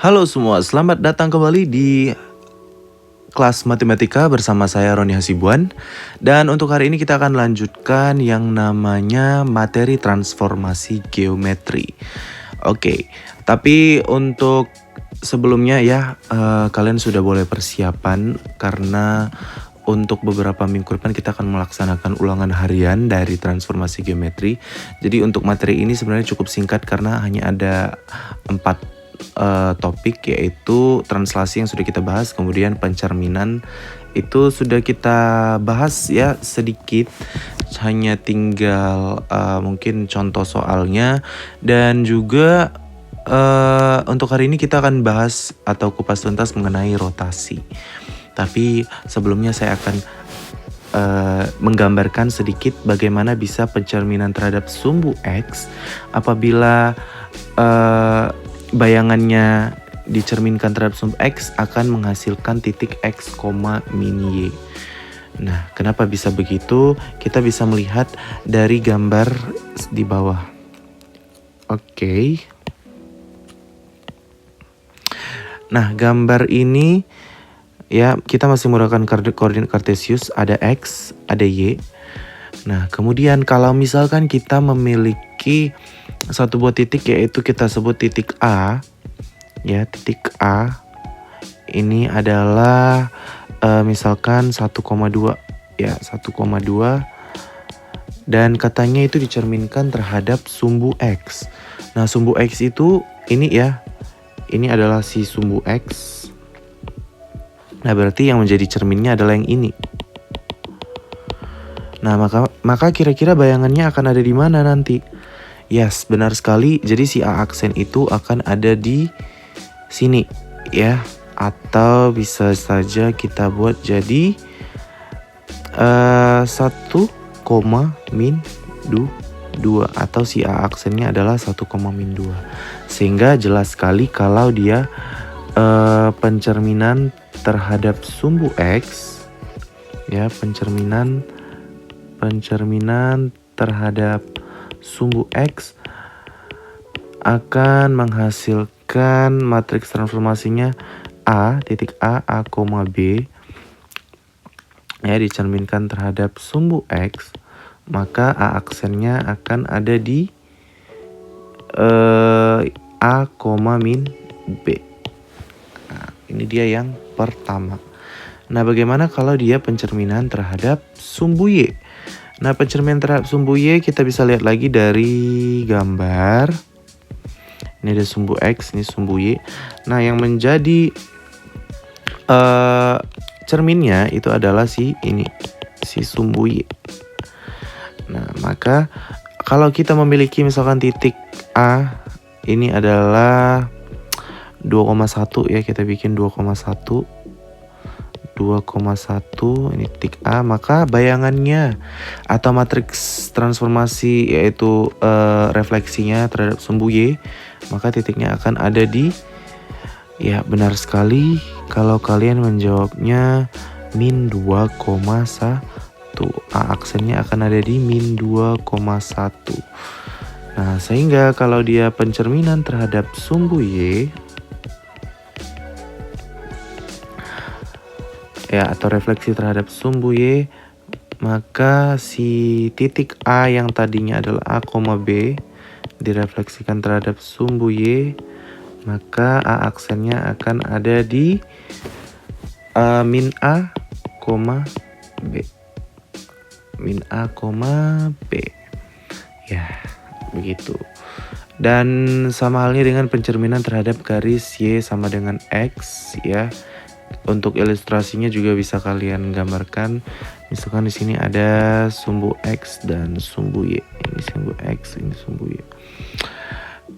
Halo semua, selamat datang kembali di kelas matematika bersama saya Roni Hasibuan. Dan untuk hari ini kita akan lanjutkan yang namanya materi transformasi geometri. Oke, tapi untuk sebelumnya ya kalian sudah boleh persiapan karena untuk beberapa minggu depan kita akan melaksanakan ulangan harian dari transformasi geometri. Jadi untuk materi ini sebenarnya cukup singkat karena hanya ada 4 topik, yaitu translasi yang sudah kita bahas, kemudian pencerminan itu sudah kita bahas ya sedikit, hanya tinggal mungkin contoh soalnya, dan juga untuk hari ini kita akan bahas atau kupas tuntas mengenai rotasi. Tapi sebelumnya saya akan menggambarkan sedikit bagaimana bisa pencerminan terhadap sumbu X apabila bayangannya dicerminkan terhadap sumbu X akan menghasilkan titik X, min Y. Nah, kenapa bisa begitu? Kita bisa melihat dari gambar di bawah. Oke. Nah, gambar ini ya kita masih menggunakan koordinat kartesius, ada X, ada Y. Nah, kemudian kalau misalkan kita memiliki satu buah titik, yaitu kita sebut titik A. Ya, titik A ini adalah misalkan 1,2 ya, 1,2, dan katanya itu dicerminkan terhadap sumbu X. Nah, sumbu X itu ini ya. Ini adalah si sumbu X. Nah, berarti yang menjadi cerminnya adalah yang ini. Nah, maka kira-kira bayangannya akan ada di mana nanti? Yes, benar sekali. Jadi si A aksen itu akan ada di sini ya. Atau bisa saja kita buat jadi 1, min 2, atau si A aksennya adalah 1, min 2. Sehingga jelas sekali kalau dia pencerminan terhadap sumbu X ya, pencerminan terhadap sumbu X akan menghasilkan matriks transformasinya A, titik A, B ya, dicerminkan terhadap sumbu X, maka A aksennya akan ada di A, min B. Nah, ini dia yang pertama. Nah, bagaimana kalau dia pencerminan terhadap sumbu Y? Nah, pencerminan terhadap sumbu Y kita bisa lihat lagi dari gambar. Ini ada sumbu X, ini sumbu Y. Nah, yang menjadi cerminnya itu adalah si sumbu Y. Nah, maka kalau kita memiliki misalkan titik A, ini adalah 2,1 ya, kita bikin 2,1, ini titik A, maka bayangannya atau matriks transformasi yaitu refleksinya terhadap sumbu Y, maka titiknya akan ada di, ya benar sekali kalau kalian menjawabnya min 2,1. A aksennya akan ada di min 2,1. Nah, sehingga kalau dia pencerminan terhadap sumbu Y ya, atau refleksi terhadap sumbu Y, maka si titik A yang tadinya adalah A, B direfleksikan terhadap sumbu Y, maka A aksennya akan ada di min A, B. Min A, B. Ya, begitu. Dan sama halnya dengan pencerminan terhadap garis Y sama dengan X ya. Untuk ilustrasinya juga bisa kalian gambarkan. Misalkan di sini ada sumbu X dan sumbu Y. Ini sumbu X, ini sumbu Y.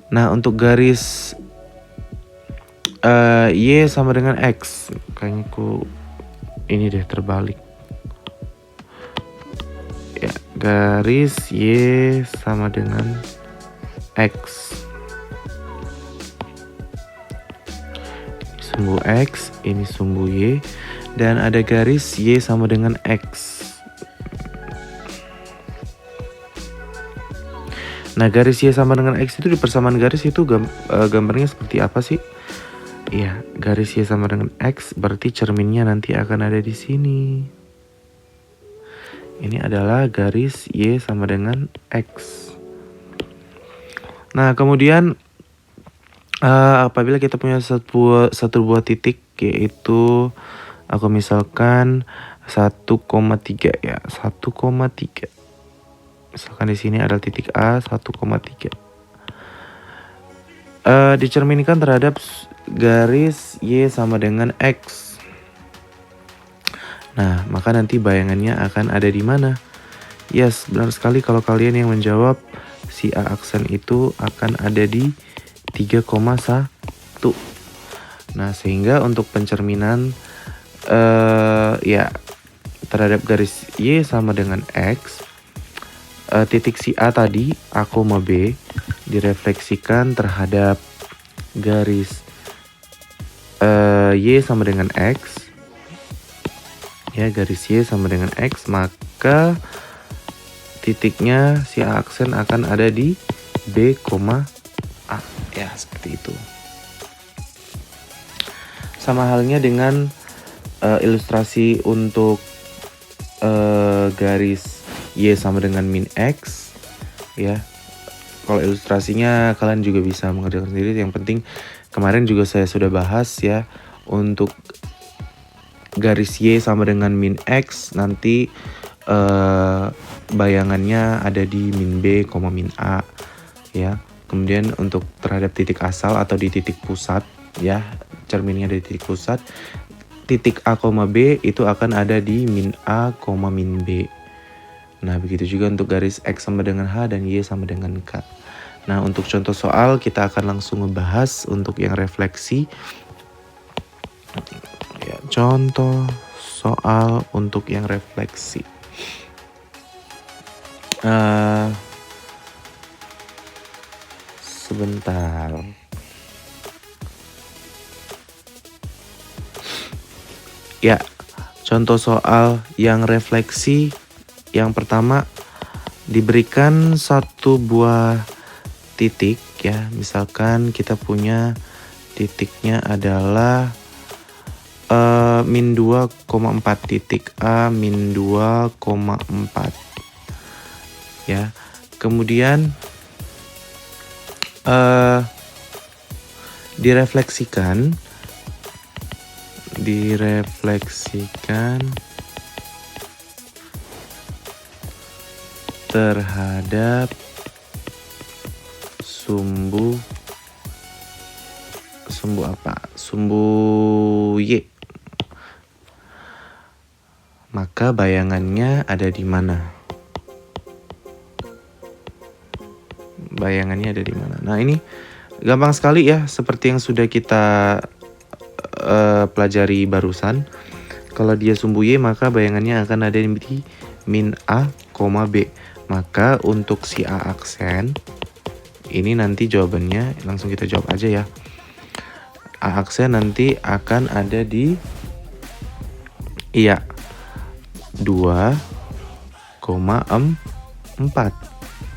Nah, untuk garis Y sama dengan X, kayaknya ini deh terbalik. Ya, garis Y sama dengan X. Sumbu X, ini sumbu Y, dan ada garis Y sama dengan X. Nah, garis Y sama dengan X itu di persamaan garis itu gambarnya seperti apa sih? Ya, garis Y sama dengan X berarti cerminnya nanti akan ada di sini. Ini adalah garis Y sama dengan X. Nah, kemudian apabila kita punya satu buah titik, yaitu aku misalkan 1,3 ya, 1,3. Misalkan di sini adalah titik A 1,3. Dicerminkan terhadap garis Y sama dengan X. Nah, maka nanti bayangannya akan ada di mana? Yes, benar sekali kalau kalian yang menjawab, si A aksen itu akan ada di 3,1. Nah, sehingga untuk pencerminan ya terhadap garis Y sama dengan X, titik si A tadi, A, B direfleksikan terhadap garis Y sama dengan X. Ya, garis Y sama dengan X, maka titiknya si A aksen akan ada di B, A. Ya, seperti itu. Sama halnya dengan ilustrasi untuk garis Y sama dengan min X. Ya, kalau ilustrasinya kalian juga bisa mengerjakan sendiri. Yang penting kemarin juga saya sudah bahas ya, untuk garis Y sama dengan min X nanti bayangannya ada di min B, min A ya. Kemudian untuk terhadap titik asal atau di titik pusat ya, cerminnya di titik pusat, titik A, B itu akan ada di min A, min B. Nah, begitu juga untuk garis X sama dengan H dan Y sama dengan K. Nah, untuk contoh soal kita akan langsung ngebahas untuk yang refleksi. Ya, contoh soal untuk yang refleksi. Sebentar. Ya, contoh soal yang refleksi yang pertama, diberikan satu buah titik ya. Misalkan kita punya titiknya adalah min 2,4, titik A min 2,4 ya. Kemudian direfleksikan terhadap sumbu apa? Sumbu Y. Maka bayangannya ada di mana? Nah, ini gampang sekali ya, seperti yang sudah kita pelajari barusan. Kalau dia sumbu Y, maka bayangannya akan ada di min A, B. Maka untuk si A aksen, ini nanti jawabannya langsung kita jawab aja ya. A aksen nanti akan ada di 2,4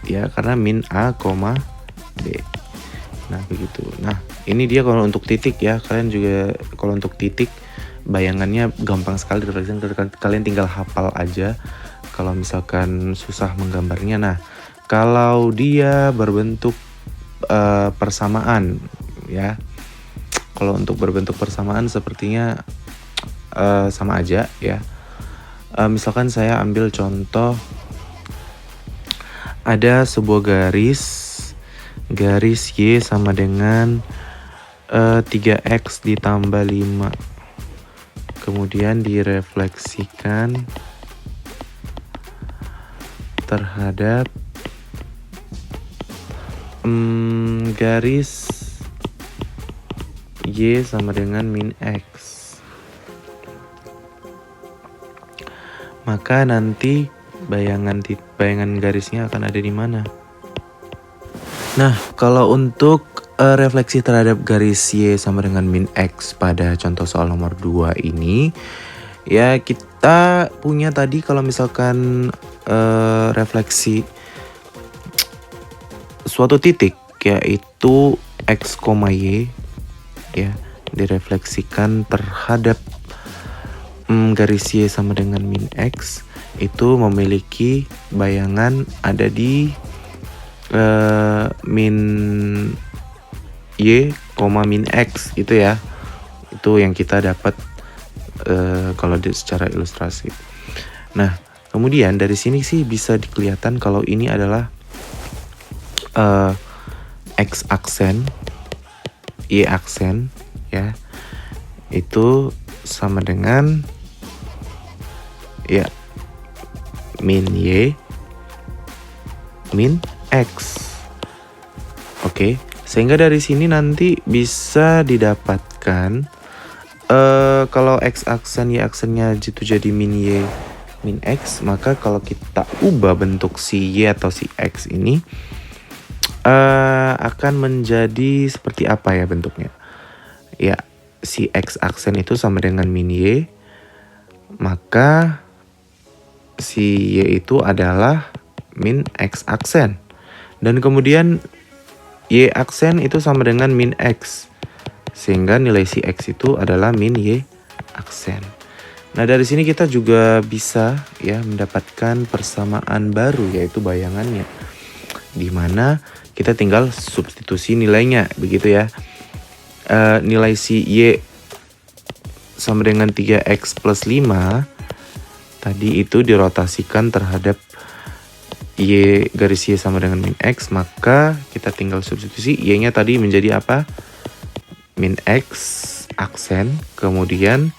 ya, karena min A, B. Nah, begitu. Nah, ini dia kalau untuk titik ya. Kalian juga kalau untuk titik bayangannya gampang sekali direfleksikan. Kalian tinggal hafal aja kalau misalkan susah menggambarnya. Nah, kalau dia berbentuk persamaan ya. Kalau untuk berbentuk persamaan sepertinya sama aja ya. Misalkan saya ambil contoh, ada sebuah garis Y sama dengan 3X ditambah 5. Kemudian direfleksikan terhadap garis Y sama dengan min X. Maka nanti bayangan garisnya akan ada di mana? Nah, kalau untuk refleksi terhadap garis Y sama dengan min X pada contoh soal nomor 2 ini, ya kita punya tadi kalau misalkan refleksi suatu titik yaitu X, Y ya, direfleksikan terhadap garis Y sama dengan min X, itu memiliki bayangan ada di min Y, min X gitu ya. Itu yang kita dapat kalau secara ilustrasi. Nah, kemudian dari sini sih bisa kelihatan kalau ini adalah X aksen, Y aksen ya. Itu sama dengan ya min Y min X. Oke, sehingga dari sini nanti bisa didapatkan kalau X aksen Y aksennya itu jadi min Y min X, maka kalau kita ubah bentuk si Y atau si X ini akan menjadi seperti apa ya bentuknya? Ya, si X aksen itu sama dengan min Y, maka si Y itu adalah min X aksen. Dan kemudian Y aksen itu sama dengan min X. Sehingga nilai si X itu adalah min Y aksen. Nah, dari sini kita juga bisa ya mendapatkan persamaan baru, yaitu bayangannya. Dimana kita tinggal substitusi nilainya, begitu ya. Nilai si Y sama dengan 3X plus 5 tadi itu dirotasikan terhadap Y garis Y sama dengan min X, maka kita tinggal substitusi Y-nya tadi menjadi apa? Min X aksen, kemudian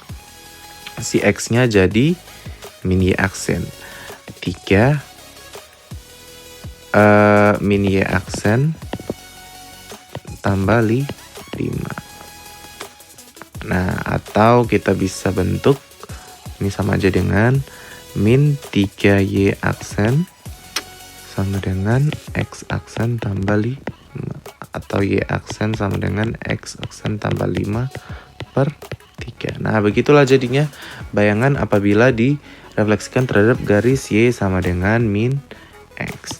si X-nya jadi min Y aksen. 3 min Y aksen tambah 5. Nah, atau kita bisa bentuk ini sama aja dengan min 3Y aksen sama dengan X aksen tambah 5, atau Y aksen sama dengan X aksen tambah 5 per 3. Nah, begitulah jadinya bayangan apabila direfleksikan terhadap garis Y sama dengan min X.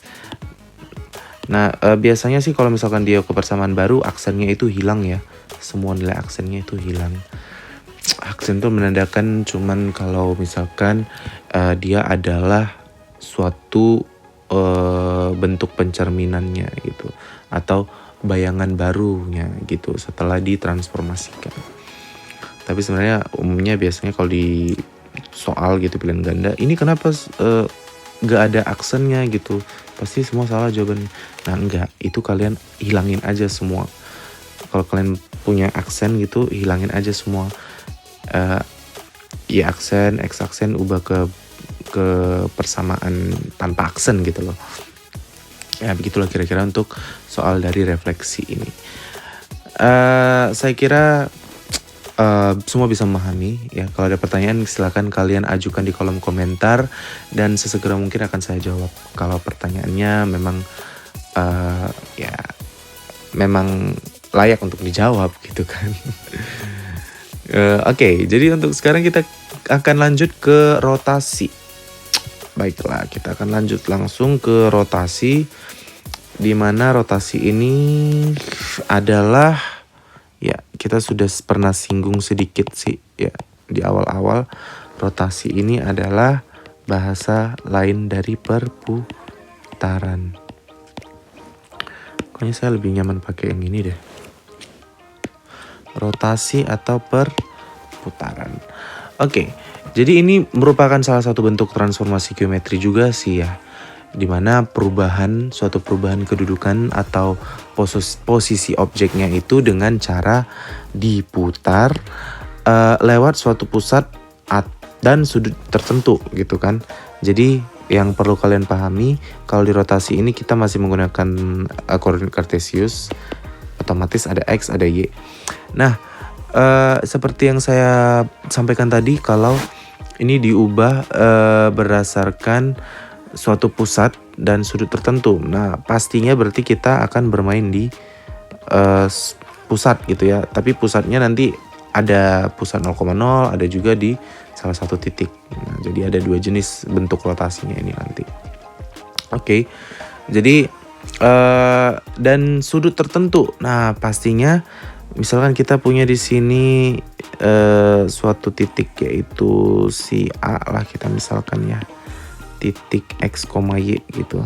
Nah, biasanya sih kalau misalkan dia kebersamaan baru, aksennya itu hilang ya. Semua nilai aksennya itu hilang. Aksen itu menandakan cuman kalau misalkan dia adalah suatu bentuk pencerminannya gitu, atau bayangan barunya gitu setelah ditransformasikan. Tapi sebenarnya umumnya biasanya kalau di soal gitu pilihan ganda, ini kenapa gak ada aksennya gitu, pasti semua salah jawabannya. Nah, enggak, itu kalian hilangin aja semua. Kalau kalian punya aksen gitu, hilangin aja semua. Y aksen, X aksen ubah ke persamaan tanpa aksen gitu loh. Ya, begitulah kira-kira untuk soal dari refleksi ini. Saya kira semua bisa memahami ya. Kalau ada pertanyaan silakan kalian ajukan di kolom komentar dan sesegera mungkin akan saya jawab. Kalau pertanyaannya memang layak untuk dijawab gitu kan. Oke, jadi untuk sekarang kita akan lanjut ke rotasi. Baiklah, kita akan lanjut langsung ke rotasi, di mana rotasi ini adalah ya, kita sudah pernah singgung sedikit sih ya di awal-awal. Rotasi ini adalah bahasa lain dari perputaran. Kayaknya saya lebih nyaman pakai yang ini deh. Rotasi atau perputaran. Oke, jadi ini merupakan salah satu bentuk transformasi geometri juga sih ya, dimana suatu perubahan kedudukan atau posisi objeknya itu dengan cara diputar lewat suatu pusat dan sudut tertentu gitu kan. Jadi yang perlu kalian pahami, kalau di rotasi ini kita masih menggunakan koordinat Kartesius, otomatis ada X, ada Y. Nah, seperti yang saya sampaikan tadi, kalau ini diubah berdasarkan suatu pusat dan sudut tertentu. Nah, pastinya berarti kita akan bermain di pusat gitu ya. Tapi pusatnya nanti ada pusat 0,0, ada juga di salah satu titik. Nah, jadi ada dua jenis bentuk rotasinya ini nanti. Oke, jadi dan sudut tertentu. Nah, pastinya Misalkan kita punya di sini suatu titik, yaitu si A lah kita misalkan ya, titik X, Y gitu.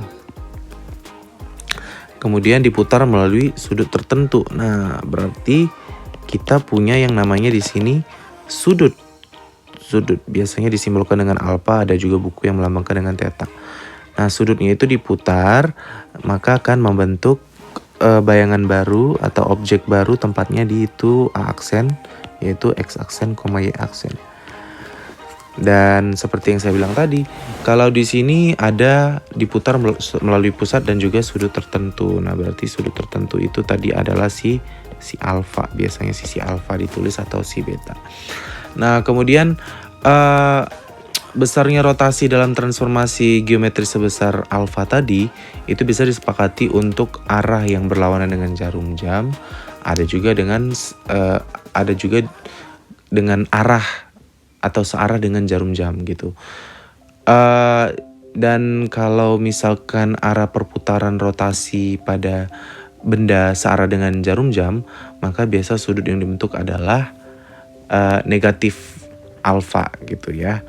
Kemudian diputar melalui sudut tertentu. Nah, berarti kita punya yang namanya di sini sudut. Sudut biasanya disimbolkan dengan alfa, ada juga buku yang melambangkan dengan theta. Nah, sudutnya itu diputar, maka akan membentuk bayangan baru atau objek baru, tempatnya di itu A aksen, yaitu X aksen, Y aksen. Dan seperti yang saya bilang tadi, kalau di sini ada diputar melalui pusat dan juga sudut tertentu. Nah, berarti sudut tertentu itu tadi adalah si alfa, biasanya si alfa ditulis atau si beta. Nah, kemudian besarnya rotasi dalam transformasi geometri sebesar alfa tadi itu bisa disepakati untuk arah yang berlawanan dengan jarum jam, ada juga dengan arah atau searah dengan jarum jam gitu. Dan kalau misalkan arah perputaran rotasi pada benda searah dengan jarum jam, maka biasa sudut yang dibentuk adalah negatif alfa gitu ya.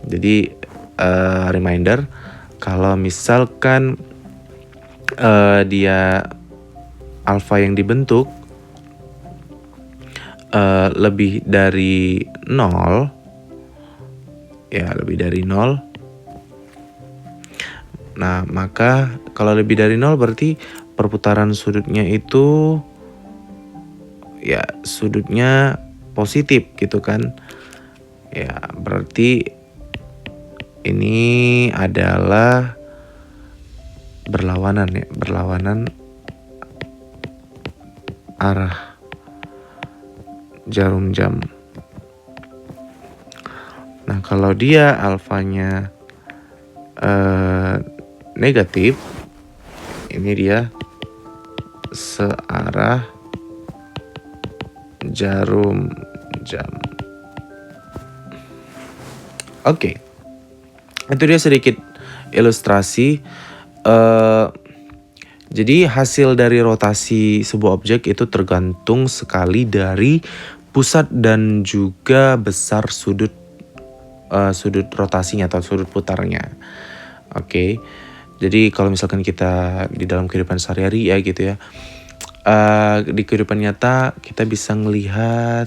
Jadi reminder, kalau misalkan dia alfa yang dibentuk lebih dari 0, ya lebih dari 0. Nah, maka kalau lebih dari 0 berarti perputaran sudutnya itu ya sudutnya positif gitu kan. Ya, berarti ini adalah berlawanan ya, berlawanan arah jarum jam. Nah, kalau dia alfanya negatif, ini dia searah jarum jam. Oke. Itu dia sedikit ilustrasi. Jadi hasil dari rotasi sebuah objek itu tergantung sekali dari pusat dan juga besar sudut rotasinya atau sudut putarnya. Oke. Jadi kalau misalkan kita di dalam kehidupan sehari-hari ya gitu ya, di kehidupan nyata kita bisa melihat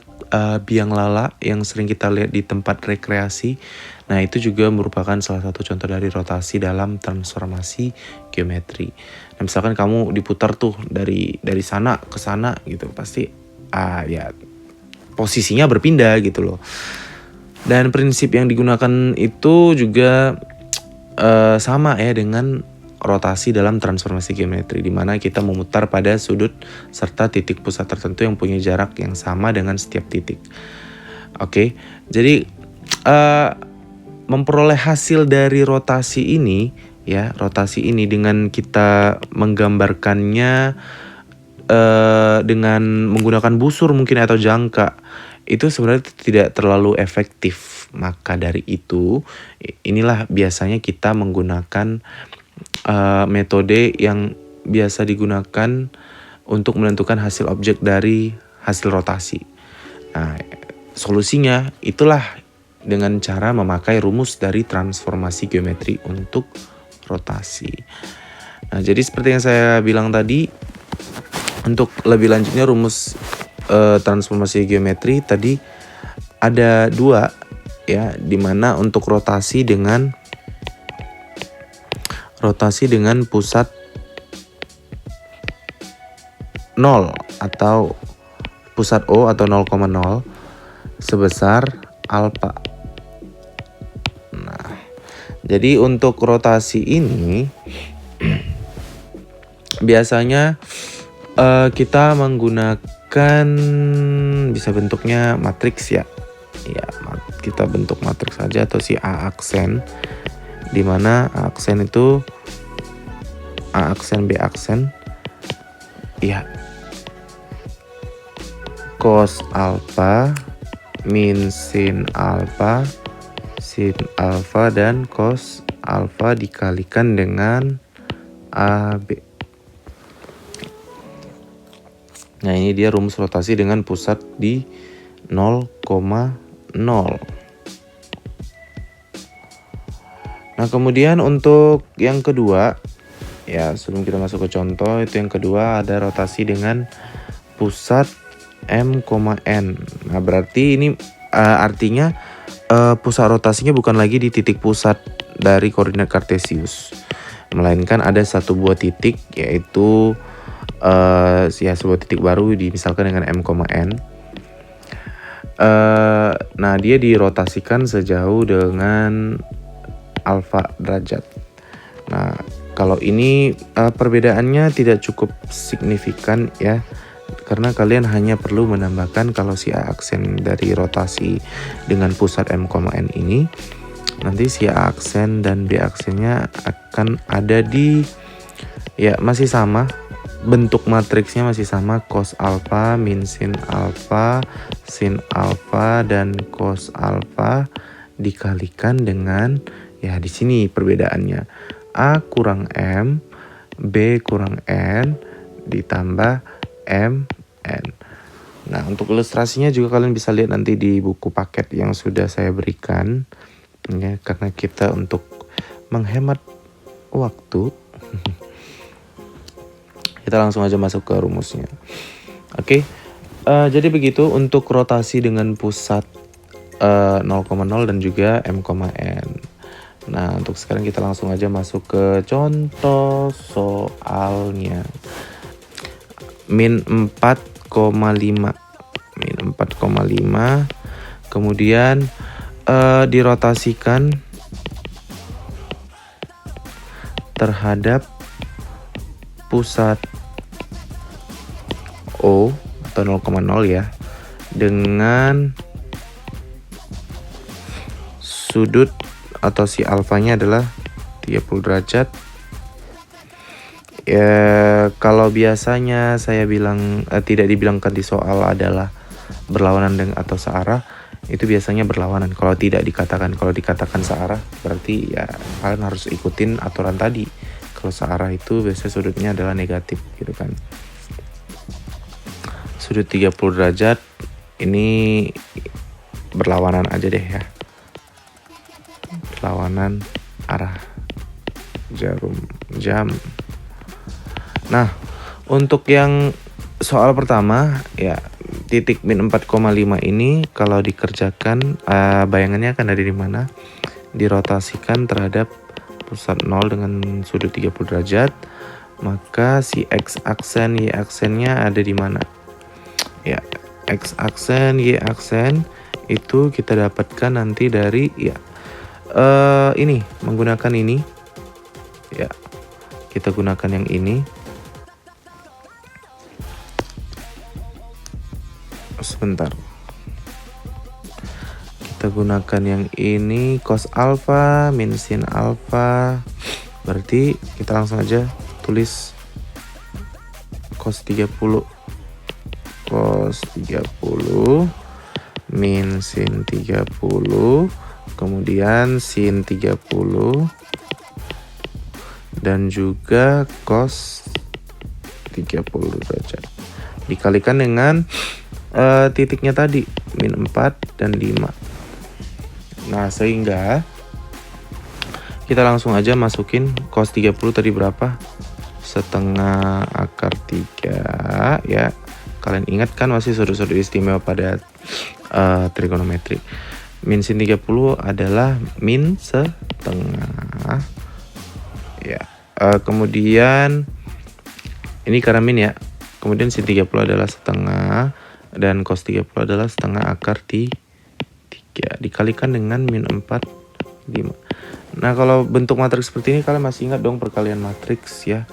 biang lala yang sering kita lihat di tempat rekreasi. Nah, itu juga merupakan salah satu contoh dari rotasi dalam transformasi geometri. Nah, misalkan kamu diputar tuh dari sana ke sana gitu, pasti ya posisinya berpindah gitu loh. Dan prinsip yang digunakan itu juga sama ya dengan rotasi dalam transformasi geometri, di mana kita memutar pada sudut serta titik pusat tertentu yang punya jarak yang sama dengan setiap titik. Oke, jadi memperoleh hasil dari rotasi ini ya, rotasi ini dengan kita menggambarkannya dengan menggunakan busur mungkin atau jangka, itu sebenarnya tidak terlalu efektif. Maka dari itu inilah biasanya kita menggunakan metode yang biasa digunakan untuk menentukan hasil objek dari hasil rotasi. Nah, solusinya itulah dengan cara memakai rumus dari transformasi geometri untuk rotasi. Nah, jadi seperti yang saya bilang tadi, untuk lebih lanjutnya rumus transformasi geometri tadi ada 2 ya, dimana untuk rotasi dengan pusat 0 atau pusat O atau 0,0 sebesar alfa. Nah, jadi untuk rotasi ini biasanya kita menggunakan, bisa bentuknya matriks ya. Ya, kita bentuk matriks saja atau si A aksen, di mana A aksen itu A aksen, B aksen. Ya. Cos alfa min sin alfa, dan cos alfa dikalikan dengan AB. Nah, ini dia rumus rotasi dengan pusat di 0,0. Nah, kemudian untuk yang kedua, ya sebelum kita masuk ke contoh, itu yang kedua ada rotasi dengan pusat M,N. Nah, berarti ini artinya pusat rotasinya bukan lagi di titik pusat dari koordinat kartesius, melainkan ada satu buah titik, yaitu ya sebuah titik baru misalkan dengan M,N. Nah, dia dirotasikan sejauh dengan alfa derajat. Nah, kalau ini perbedaannya tidak cukup signifikan ya, karena kalian hanya perlu menambahkan kalau si A aksen dari rotasi dengan pusat M,N ini, nanti si A aksen dan B aksennya akan ada di, ya masih sama, bentuk matriksnya masih sama, cos alfa min sin alfa, sin alfa, dan cos alfa dikalikan dengan, ya di sini perbedaannya A kurang M, B kurang N, ditambah M, N. Nah, untuk ilustrasinya juga kalian bisa lihat nanti di buku paket yang sudah saya berikan, ya, karena kita untuk menghemat waktu, kita langsung aja masuk ke rumusnya. Oke, jadi begitu untuk rotasi dengan pusat 0,0 dan juga M,N. Nah, untuk sekarang kita langsung aja masuk ke contoh soalnya. Min 4,5. Min 4,5. Kemudian dirotasikan terhadap pusat O atau 0,0 ya, dengan sudut atau si alfanya adalah 30 derajat. Ya, kalau biasanya saya bilang tidak dibilangkan di soal adalah berlawanan dengan atau searah, itu biasanya berlawanan. Kalau tidak dikatakan, kalau dikatakan searah berarti ya kalian harus ikutin aturan tadi. Kalau searah itu biasanya sudutnya adalah negatif gitu kan. Sudut 30 derajat ini berlawanan aja deh ya. Berlawanan arah jarum jam. Nah, untuk yang soal pertama ya, titik min 4,5 ini kalau dikerjakan bayangannya akan ada di mana? Dirotasikan terhadap pusat 0 dengan sudut 30 derajat, maka si X aksen Y aksennya ada di mana? Ya, X aksen Y aksen itu kita dapatkan nanti dari ya ini, menggunakan ini ya, kita gunakan yang ini. Sebentar, kita gunakan yang ini, cos alfa min sin alfa, berarti kita langsung aja tulis cos 30 min sin 30, kemudian sin 30, dan juga cos 30 derajat dikalikan dengan titiknya tadi min 4 dan 5. Nah, sehingga kita langsung aja masukin cos 30 tadi berapa? Setengah akar 3 ya. Kalian ingat kan masih sudut-sudut istimewa pada trigonometri. Min sin 30 adalah min setengah ya. Kemudian ini karena min ya. Kemudian sin 30 adalah setengah, dan cos 30 adalah setengah akar 3 dikalikan dengan min 4, 5. Nah, kalau bentuk matriks seperti ini kalian masih ingat dong perkalian matriks ya.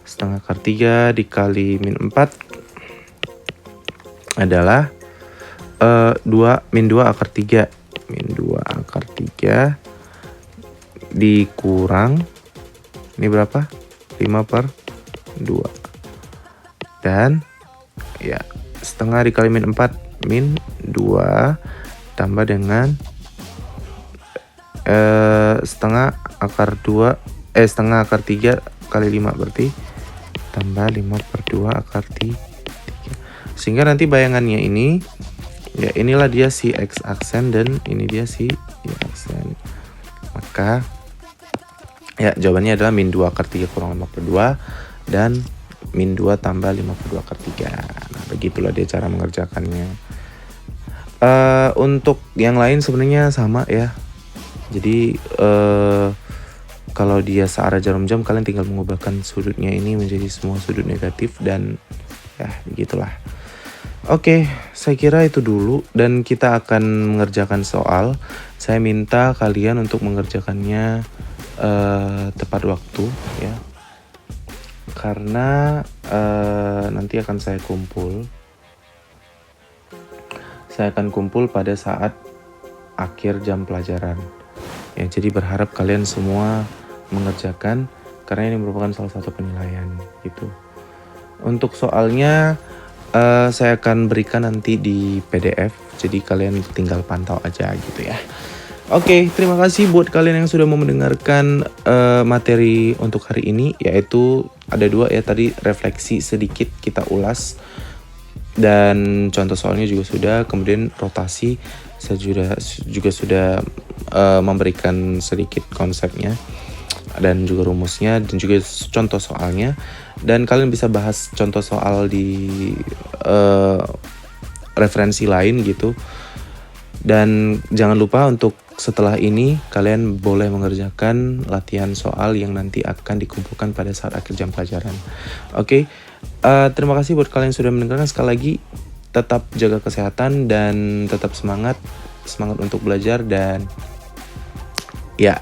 Setengah akar 3 dikali min 4 adalah min 2 akar 3. Min 2 akar 3 dikurang, ini berapa? 5/2. Dan ya, setengah dikali min 4, min 2 tambah dengan setengah akar 2, setengah akar 3 kali 5 berarti tambah 5/2 akar 3. Sehingga nanti bayangannya ini, ya inilah dia si X aksen dan ini dia si Y aksen. Maka ya jawabannya adalah min 2 per 3 kurang 52 dan min 2 tambah 52 per 3. Nah begitulah dia cara mengerjakannya. Untuk yang lain sebenarnya sama ya. Jadi kalau dia searah jarum jam, kalian tinggal mengubahkan sudutnya ini menjadi semua sudut negatif dan ya begitulah. Oke, saya kira itu dulu dan kita akan mengerjakan soal. Saya minta kalian untuk mengerjakannya tepat waktu ya. Karena nanti akan saya kumpul. Saya akan kumpul pada saat akhir jam pelajaran. Ya, jadi berharap kalian semua mengerjakan karena ini merupakan salah satu penilaian gitu. Untuk soalnya saya akan berikan nanti di PDF, jadi kalian tinggal pantau aja gitu ya. Oke, terima kasih buat kalian yang sudah mau mendengarkan materi untuk hari ini, yaitu ada 2 ya tadi, refleksi sedikit kita ulas dan contoh soalnya juga sudah, kemudian rotasi saya juga sudah memberikan sedikit konsepnya dan juga rumusnya dan juga contoh soalnya, dan kalian bisa bahas contoh soal di referensi lain gitu. Dan jangan lupa untuk setelah ini kalian boleh mengerjakan latihan soal yang nanti akan dikumpulkan pada saat akhir jam pelajaran. Oke, terima kasih buat kalian yang sudah mendengarkan. Sekali lagi tetap jaga kesehatan dan tetap semangat untuk belajar, dan ya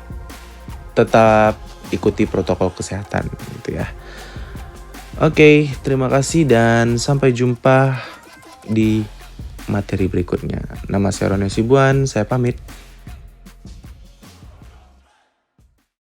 tetap ikuti protokol kesehatan gitu ya. Oke, terima kasih dan sampai jumpa di materi berikutnya. Nama saya Roni Hasibuan, saya pamit.